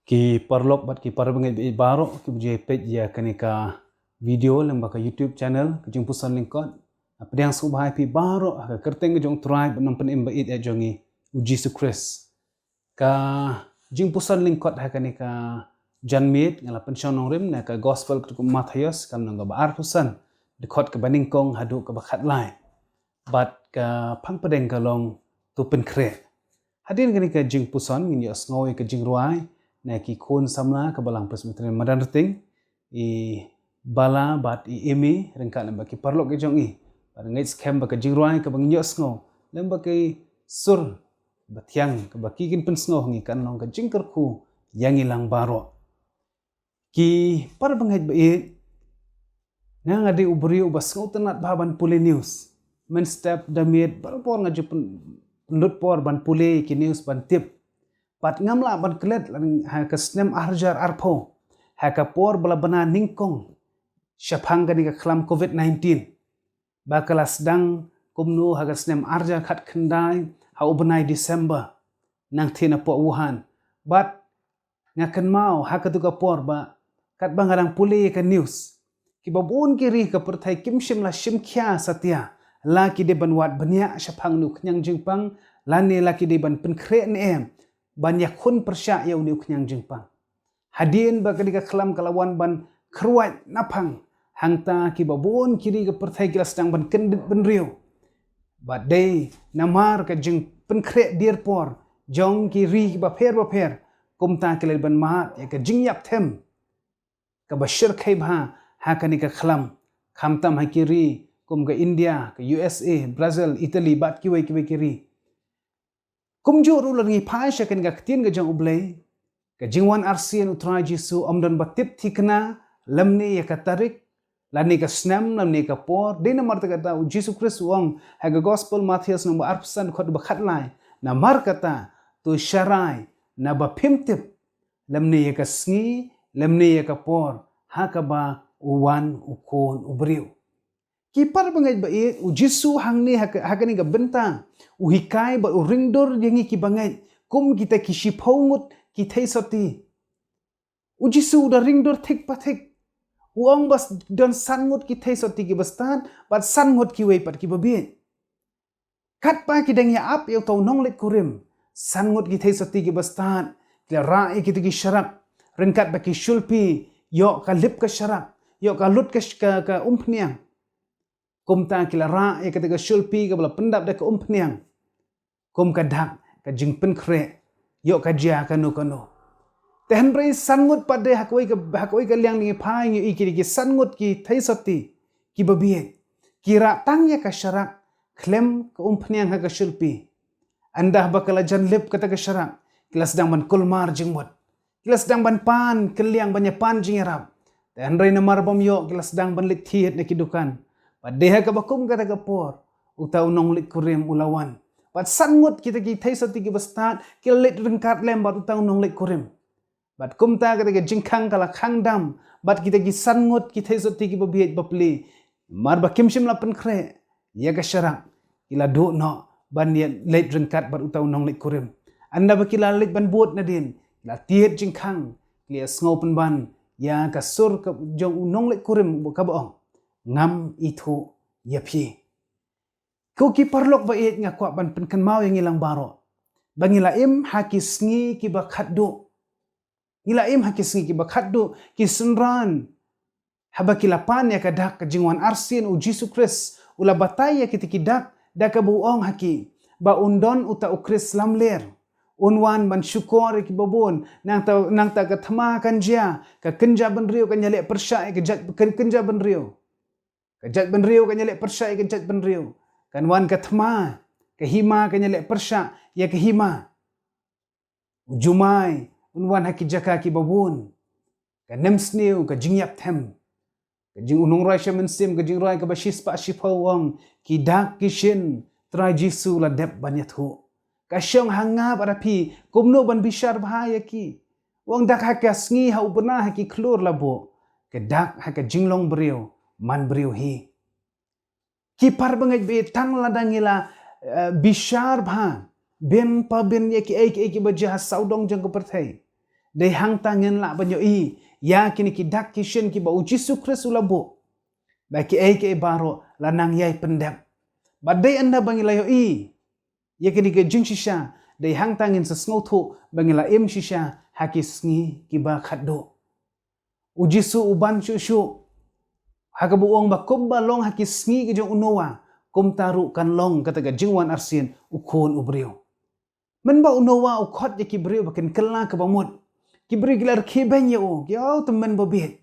Ki parlok bat ki parbengai bi baro ki buje page ya kanika video lembaka YouTube channel ki jung pusan lingkot apdang subhai pi baro ka kerteng jong tribe nam pen imba it jongi uji su Chris ka jung pusan lingkot ha kanika janmit ngala pen shonong rim na ka gospel ku Matthias kam nang ba ar pusan dekot ka baningkong hadu ka bakhat lai bat ka phang pedeng ka long tu pen kre hadin kanika jung pusan ngin ya sngoy ka jing ruai na ki khon samla ka balang presbyterian madan reting i bala bat i emi rengka lamba ki parlok ke jong i bar ngai scam ba ka jingruai ka bang nyos ngo lamba ki sur bathyang ka baki kin pen sngo ngi kan long ka jingker khu yang ilang baro ki par bangai ba i na ngadi ubri ubas ngo tenat baban pule news men step damit bar por ngaju pendut por ban pule ki news ban tip pat ngamla ban klet ha ka snem arjar arpo ha ka por bala bana ningkong syapang gani ka klam covid-19 ba kelas dang kumnu ha ka snem arjar khat khandai ha ubenai December nang thina po Wuhan bat ngakan mau ha ka tu ka por ba kat bangarang puli ka news ki babun ki ri ka perthai kimshim la shimkhya satya la ki de banwat banya syapang nu knyang jingpang lani la ki de ban penkre em banyak khun persya ya uniuk nyang jingpang hadin ba kadika khalam kalawan ban khruat napang hangta ki babon kiri ka perthai kilas dang ban kendit ban riu ba dei namar ka jing penkre dir por jong ki ri ba pher kumta kelel ban ma ya ka jing yap them ka bashir khai bha ha kanika khalam khamtam ha kiri kum ka India ka USA Brazil Italy bat ki wei kiri kumju rulan ngi phai shakan ga ktin ga jang ublei ka jingwan arsian utra jisu amdan batip thikna lamni ya ka tarik lani ka snam lamni ka por dina marta kata jisu Christ wong ha ga gospel Matthias number arpsan khot ba khatlai na mar kata tu sharai na ba phimtip lamni ya ka sngi lamni ya ka por ha ka ba uwan ukon ubriu kipar bangai ba e ujisu hangni hakani ga bentang uhikai ba uringdor yangi ki bangai kum kita kishi phongut ki thei soti ujisu da ringdor thik pathik uang bas don sangut ki thei soti ki bastan bat sangut ki wei pat ki babi kat pa ki dang ya ap yo to nong lek kurim sangut ki thei soti ki bastan kla ra e ki ki sharak rengkat ba ki shulpi yo ka lip ka sharak yo ka lut ka umpniang kumta kila ra e ketika shulpi ka bala pendap da ka umpniang kum ka dak ka jingpen kre yo ka jia ka no tehen rei sangut pade hakoi ka liang ni phai ngi ki sangut ki thai sati ki babie kira tangya ka sharak klem ka umpniang ha ka shulpi andah bakala jan lip kata ka sharak kilas dang ban kulmar jingwat kilas dang ban pan keliang banya pan jingerap tehen rei namar bom yo kilas dang ban lit thiet na kidukan padeha ka bakum kata ka por utau nong lik kurim ulawan pat sangut kita ki thai sati ki bastat ki lit rengkat lem bat utau nong lik kurim bat kumta kata ka jingkhang kala khangdam bat kita ki sangut ki thai sati ki babiet bapli mar ba kimshim la penkre ya ka syarak kila do no ban ya lit rengkat bat utau nong lik kurim anda ba kila lit ban buat na din la tiet jingkhang klia sngopen ban ya ka sur ka jong nong lik kurim ka baong ngam itu yapi ko ki parlok ba et nga kwa ban penkan mau yang ilang baro bangila im hakis ngi ki bakhaddu ila im hakis ngi ki bakhaddu ki sunran haba kilapan ya kadak ka jingwan arsin u Jisu Christ ula batay ya kitiki dak da ka buong haki ba undon uta u Christ lamler unwan ban syukur ki babon nang ta ka thama kan jia ka kenja ban riu kan nyale persya ka kenja ban riu kajat benriu kan nyalek persya ya kajat benriu kan wan kathma kahima kan nyalek persya ya kahima jumai unwan haki jaka ki babun kan nemsniu ka jingyap them ka jing unong rai shamensim ka jing rai ka bashis pa shipawang ki dak kishin tra jisu la dep banyathu ka syong hangap arapi kumno ban bishar bahaya ki wang dak haka sngi ha ubna haki klur labo ka dak haka jinglong beriu man beriu hi kipar bangai be tang ladangila bishar bha ben pa ben ye ki ek bajah saudong jang ko perthai Dai hang tangen la banyo i. Ya kini ki dak ki shen ki ba ujisu Kristus labo. Ba ki ai ke baro lanang yai pendam. Ba dai anda bangilayo i. Ya kini ke jing shisha. Dai hang tangen sesngau thu bangila im shisha haki sngi ki ba khaddo. Ujisu uban shu. Hakabu uang ba kumba long haki sngi ki jong unowa. Kum taru kan long kataga jingwan arsin ukon ubriu. Men ba unowa ukot ya ki briu bakin kela ke bamut. Ki beri gilar kiben ya o. Ki au temen babit.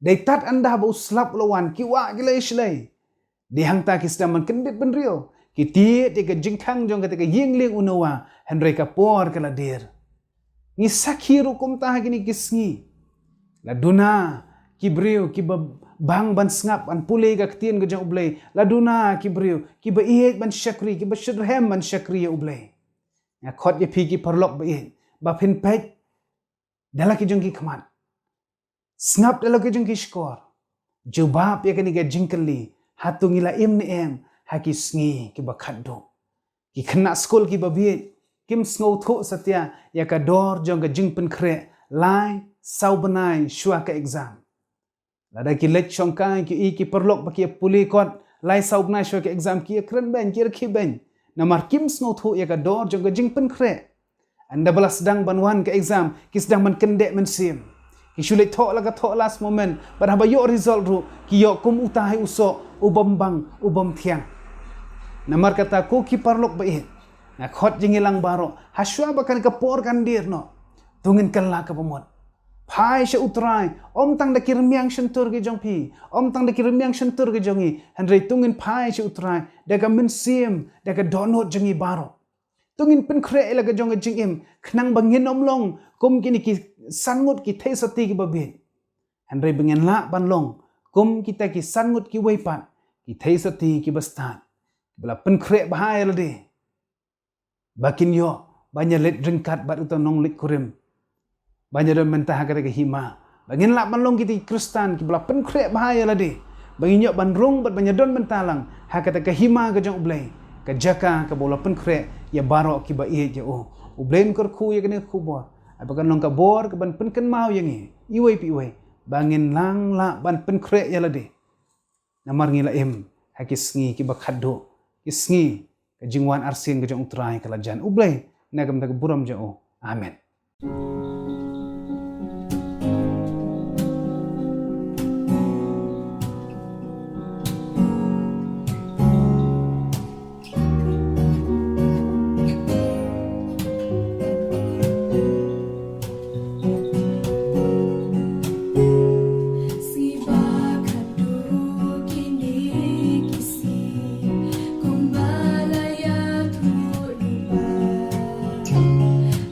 Dai tat anda ba uslap lawan ki wa gila islay. Di hang ta ki sedaman kendit benrio. Ki tiet ya ke jingkang jong kataga yingling unowa. Henry ka por kala dir. Ni sakhiru kum ta gini kisngi. Laduna kibriu ki bang ban snap an pulei ga ktien ga jang ublei. Laduna kibriu ki ba iet ban syakri ki ba syadrhem ban syakri ya ublei. Ya khot ya pi ki parlok ba iet. Ba pin pet dala ki jang ki khamat. Snap dala ki jang ki skor. Jubab ya kani ga jingkeli hatungila im ni em haki sngi ki ba khaddo. Ki khna skol ki ba biet kim sngo tho satya ya ka dor jong ga jing pen kre lai sau benai shua ka exam. Lada ki lech shongkai ki i ki perlok ba ki puli kot lai sau benai shua ka exam ki kren ben ki ki ben. Namar kim sngo tho ya ka dor jong ga jing pen kre. Anda bala sedang banwan ka exam ki sedang man kendek men sim. Ki shulet tho la ka tho last moment bar haba yo result ru ki yo kum utai uso ubambang ubam thiang. Namar kata ko ki perlok ba i. Na khot jingilang baro haswa bakan kapor kan dir no tungin kala ka pamot phai she utrai om tang da kirmiang shentur ge jongpi om tang da kirmiang shentur ge jongi handre tungin phai she utrai da ka min sim da ka donot jongi baro tungin pen khre la ga jong jing im khnang bangin om long kum kini ki sangut ki thai sati ki babit handre bangin la ban long kum kita ki sangut ki weipat ki thai sati ki bastan bala pen khre bahai la de Bakin yo banyak let ringkat bat uto nong lit kurim. Banyak do mentah kata ke hima. Bangin lak manlong kiti Kristan ki bela pen krek bahaya ladi. Bangin yo bandrong bat banyak don mentalang ha kata ke hima ke jong ublay. Ke jaka ke bola pen krek ya barok ki ba ie je o. Ublain kor khu ya kene khu bor. Apakan long ka bor ke ban pen ken mau yang i. Iwei pi iwei. Bangin lang la ban pen krek ya ladi. Namar ngila im ha ki sngi ki ba khaddo. Ki sngi Kejingwan arsin kejong utrai kelajan ublay nagam tak buram jauh. Amin.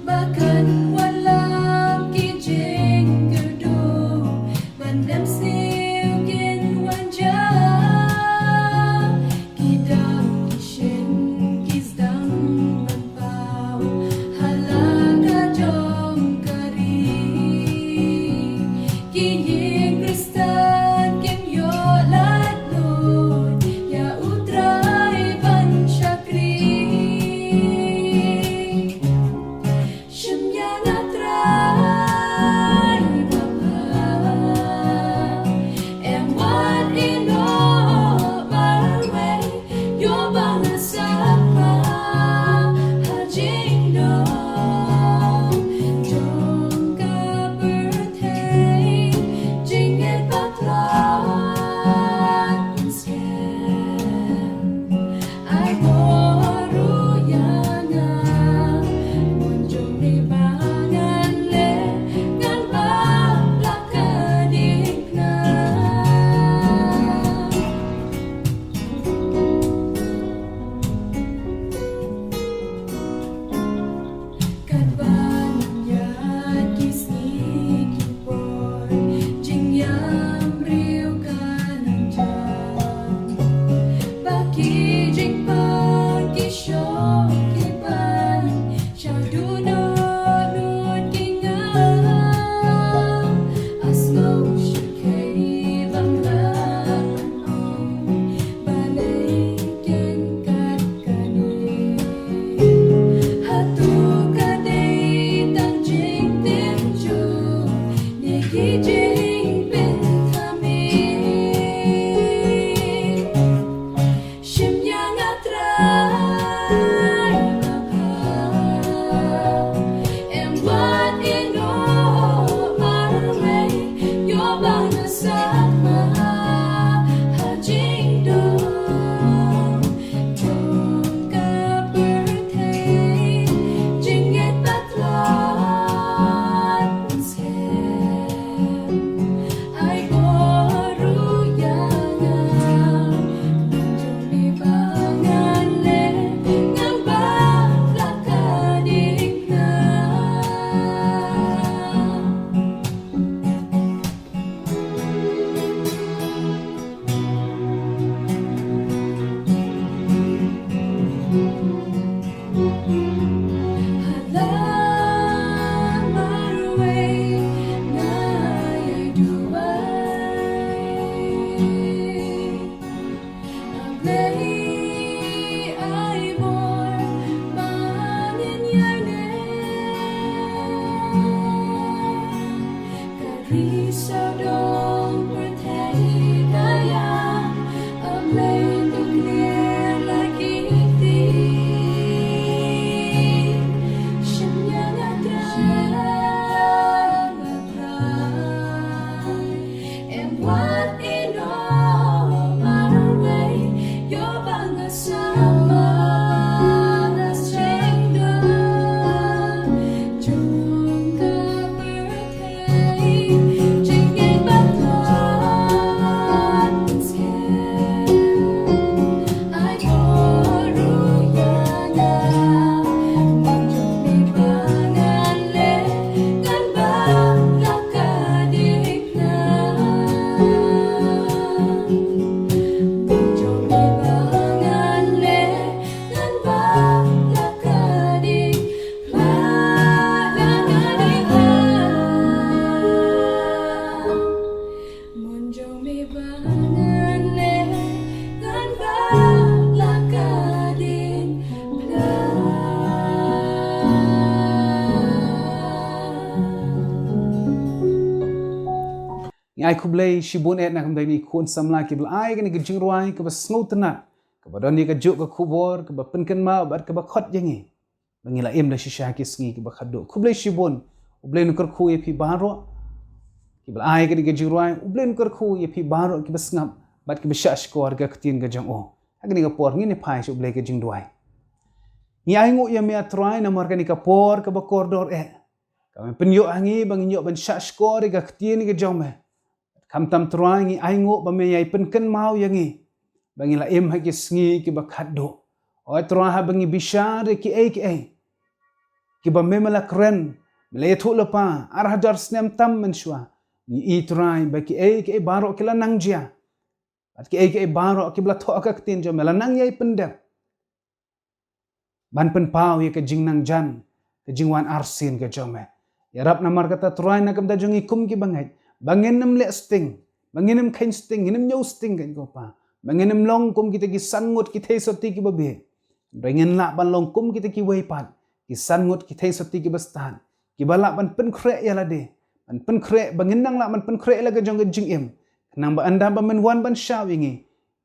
Bahkan walau Ai kublai shibun et nak mdai ni kun samla ki bla ai kan gijing ruai ke bas ngau tenat ke badon ni ke juk ke kubor ke ba penken ma bat ke ba khot jengi bangila em da shisha ki sngi ke ba khaddo kublai shibun ublai nukar khu ye phi baro ki bla ai kan gijing ruai ublai nukar khu ye phi baro ki bas ngap bat ki bisha skor ga ktin ga jang o agni ga por ngi ni phai su ublai ke jing duai ni ai ngu ye me atrai na mar kan ka por ke ba kordor e ka penyo angi bang nyo ban sha skor ga ktin ga jang me kam tam truangi aingo ba me yai penken mau yangi bangi la em ha ki sngi ki ba khaddo oi trua ha bangi bishare ki ai ki ba me mala kren le thu la pa ar hajar snem tam men shwa ni i trai ba ki ai baro ki la nang jia at ki ai baro ki bla tho ka tin jo mela nang yai pendek ban pen pau ye ka jing nang jan ka jing wan arsin ka jome ya rap namar kata truai na kam da jongi kum ki bangai bangenem le sting bangenem khain sting nginem nyau sting kan ko pa bangenem long kum kita ki sangut ki thei soti ki babe bangen la ban long kum kita ki wei pat ki sangut ki thei soti ki bastan ki bala ban pen khre ya la de ban pen khre bangen nang la ban pen khre la ga jong jing em nang ba anda ba men wan ban shawingi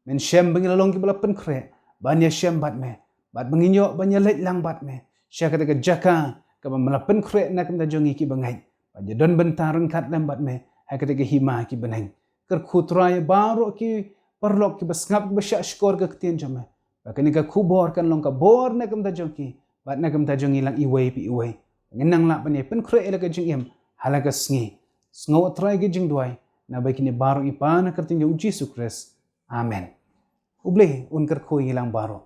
men shem bangila long ki bala pen khre ban ya shem bat me bat banginyo ban ya let lang bat me sha kata ka jaka ka ban mala pen khre na kam da jongi ki bangai ban ya don bentarun khat lam bat me hai ketika hima ki beneng ker khutrai baro ki perlok ki basngap ki basya skor ka ktien jame bakani ka khubor kan long ka bor na kam da jongi bat na kam da jongi lang iwei pi iwei ngenang la bane pen khre ela ka jing em halaga sngi sngo trai ki jing duai na bakini baro ipa na kertin jo Jesus Christ amen uble un ker khoi hilang baro